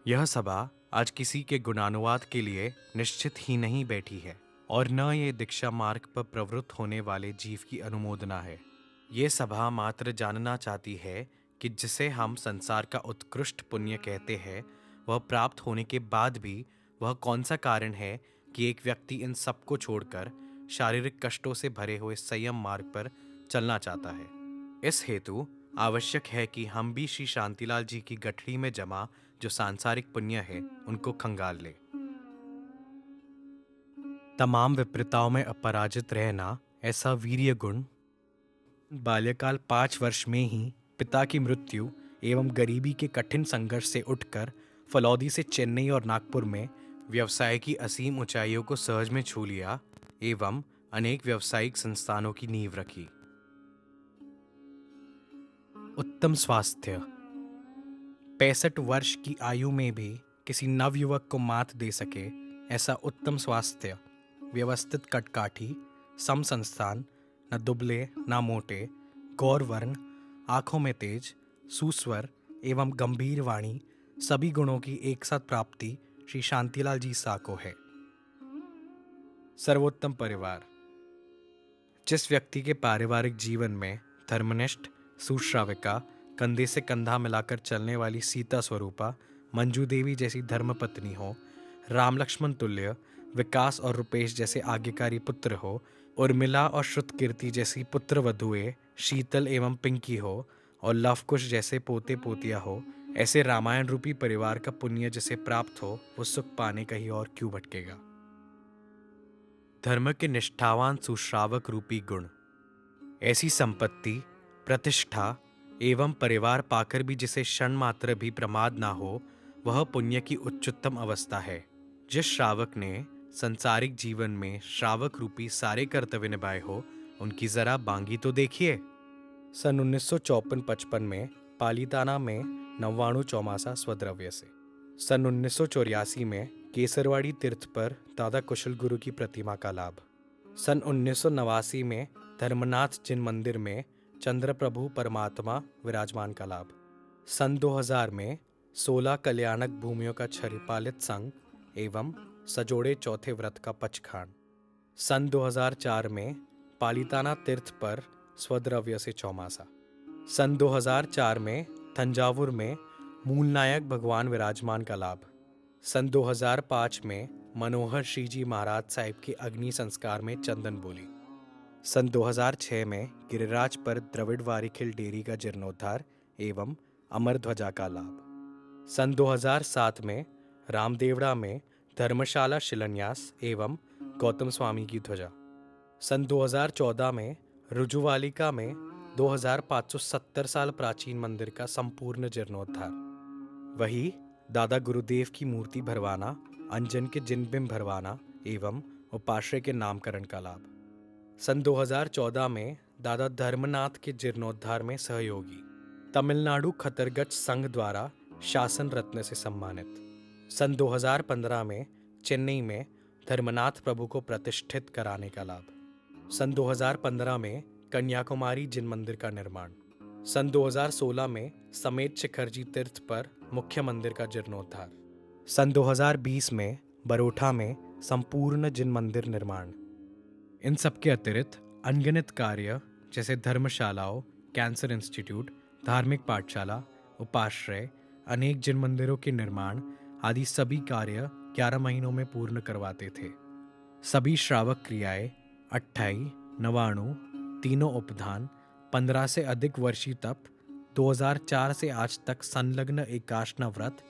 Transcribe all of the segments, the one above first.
यह सभा आज किसी के गुणानुवाद के लिए निश्चित ही नहीं बैठी है और न ये दीक्षा मार्ग पर प्रवृत्त होने वाले जीव की अनुमोदना है। ये सभा मात्र जानना चाहती है कि जिसे हम संसार का उत्कृष्ट पुण्य कहते हैं, वह प्राप्त होने के बाद भी वह कौन सा कारण है कि एक व्यक्ति इन सब को छोड़कर शारीरिक कष्टों से भरे हुए संयम मार्ग पर चलना चाहता है। इस हेतु आवश्यक है कि हम भी श्री शांतिलाल जी की गठरी में जमा जो सांसारिक पुण्य है उनको खंगाल ले। तमाम विपरीताओं में अपराजित रहना, ऐसा वीर्य गुण बाल्यकाल 5 वर्ष में ही पिता की मृत्यु एवं गरीबी के कठिन संघर्ष से उठकर फलौदी से चेन्नई और नागपुर में व्यवसाय की असीम ऊंचाइयों को सहज में छू लिया एवं अनेक व्यावसायिक संस्थानों की नींव रखी। उत्तम स्वास्थ्य 65 वर्ष की आयु में भी किसी नवयुवक को मात दे सके, ऐसा उत्तम स्वास्थ्य, व्यवस्थित कटकाठी, सम संस्थान, न दुबले न मोटे, गौरवर्ण, आंखों में तेज, सुस्वर एवं गंभीर वाणी, सभी गुणों की एक साथ प्राप्ति श्री शांतिलाल जी सा को है। सर्वोत्तम परिवार जिस व्यक्ति के पारिवारिक जीवन में धर्मनिष्ठ, सुश्राविका, कंधे से कंधा मिलाकर चलने वाली सीता स्वरूपा, मंजू देवी जैसी धर्मपत्नी हो, राम लक्ष्मण तुल्य विकास और रुपेश जैसे आज्ञाकारी पुत्र हो, उर्मिला और श्रुतकीर्ति जैसी पुत्र वधुएं शीतल एवं पिंकी हो, और लवकुश जैसे पोते पोतियां हो, ऐसे रामायण रूपी परिवार का पुण्य जिसे प्राप्त हो, वो सुख पाने कहीं और क्यों भटकेगा। धर्म के निष्ठावान सुश्रावक रूपी गुण, ऐसी संपत्ति, प्रतिष्ठा एवं परिवार पाकर भी जिसे क्षण मात्र भी प्रमाद ना हो, वह पुण्य की उच्चतम अवस्था है। जिस श्रावक ने संसारिक जीवन में श्रावक रूपी सारे कर्तव्य निभाए हो, उनकी जरा बांगी तो देखिए। सन 1954-55 में पालीताना में 99 चौमासा स्वद्रव्य से, सन 1984 में केसरवाड़ी तीर्थ पर दादा कुशल गुरु की प्रतिमा का लाभ, सन 1989 में धर्मनाथ जिन मंदिर में चंद्र प्रभु परमात्मा विराजमान का लाभ, सन 2000 में 16 कल्याणक भूमियों का क्षरिपालित संघ एवं सजोड़े चौथे व्रत का पचखान, सन 2004 में पालीताना तीर्थ पर स्वद्रव्य से चौमासा, सन 2004 में तंजावुर में मूलनायक भगवान विराजमान का लाभ, सन 2005 में मनोहर श्री जी महाराज साहिब के अग्नि संस्कार में चंदन बोली, सन 2006 में गिरिराज पर द्रविड़ वारिखिल डेयरी का जीर्णोद्धार एवं अमर ध्वजा का लाभ, सन 2007 में रामदेवड़ा में धर्मशाला शिलान्यास एवं गौतम स्वामी की ध्वजा, सन 2014 में रुजुवालिका में 2570 साल प्राचीन मंदिर का संपूर्ण जीर्णोद्धार, वही दादा गुरुदेव की मूर्ति भरवाना, अंजन के जिनबिंब भरवाना एवं उपाश्रय के नामकरण का लाभ, सन 2014 में दादा धर्मनाथ के जीर्णोद्धार में सहयोगी, तमिलनाडु खतरगढ़ संघ द्वारा शासन रत्न से सम्मानित, सन 2015 में चेन्नई में धर्मनाथ प्रभु को प्रतिष्ठित कराने का लाभ, सन 2015 में कन्याकुमारी जिन मंदिर का निर्माण, सन 2016 में समेत शिखरजी तीर्थ पर मुख्य मंदिर का जीर्णोद्धार, सन 2020 में बरोठा में संपूर्ण जिन मंदिर निर्माण। इन सबके अतिरिक्त अनगिनत कार्य जैसे धर्मशालाओं, कैंसर इंस्टीट्यूट, धार्मिक पाठशाला, उपाश्रय, अनेक जिन मंदिरों के निर्माण आदि सभी कार्य 11 महीनों में पूर्ण करवाते थे। सभी श्रावक क्रियाएं 28, 99, तीनों उपधान, 15 से अधिक वर्षीय तप, 2004 से आज तक संलग्न एकाशना व्रत,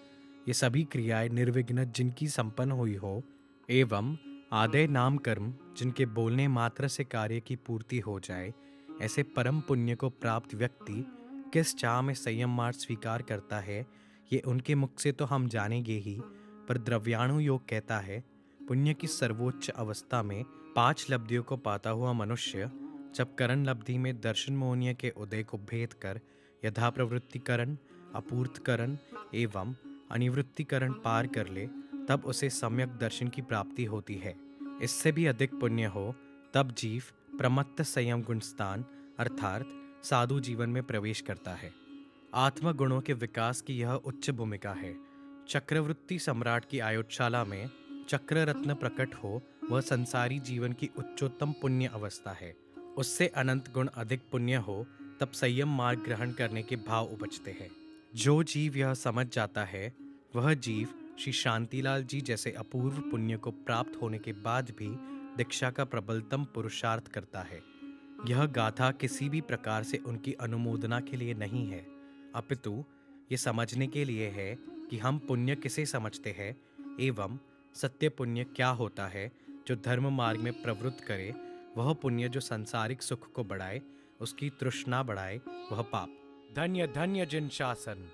ये सभी क्रियाएं निर्विघ्न जिनकी संपन्न हुई हो एवं आदय नाम कर्म जिनके बोलने मात्र से कार्य की पूर्ति हो जाए, ऐसे परम पुण्य को प्राप्त व्यक्ति किस चाह में संयम मार्ग स्वीकार करता है, ये उनके मुख से तो हम जानेंगे ही, पर द्रव्याणु योग कहता है पुण्य की सर्वोच्च अवस्था में 5 लब्धियों को पाता हुआ मनुष्य जब करण लब्धि में दर्शन मोहनीय के उदय को भेद कर यथा प्रवृत्तिकरण, अपूर्तकरण एवं अनिवृत्तिकरण पार कर ले, तब उसे सम्यक दर्शन की प्राप्ति होती है। इससे भी अधिक पुण्य हो तब जीव प्रमत्त संयम गुण स्थान अर्थात साधु जीवन में प्रवेश करता है। आत्मगुणों के विकास की यह उच्च भूमिका है। चक्रवर्ती सम्राट की आयोगशाला में चक्र रत्न प्रकट हो, वह संसारी जीवन की उच्चतम पुण्य अवस्था है। उससे अनंत गुण अधिक पुण्य हो, तब संयम मार्ग ग्रहण करने के भाव उपजते हैं। जो जीव यह समझ जाता है, वह जीव श्री शांतिलाल जी जैसे अपूर्व पुण्य को प्राप्त होने के बाद भी दीक्षा का प्रबलतम पुरुषार्थ करता है। यह गाथा किसी भी प्रकार से उनकी अनुमोदना के लिए नहीं है, अपितु ये समझने के लिए है कि हम पुण्य किसे समझते हैं एवं सत्य पुण्य क्या होता है। जो धर्म मार्ग में प्रवृत्त करे वह पुण्य, जो सांसारिक सुख को बढ़ाए, उसकी तृष्णा बढ़ाए, वह पाप। धन्य धन्य जिन शासन।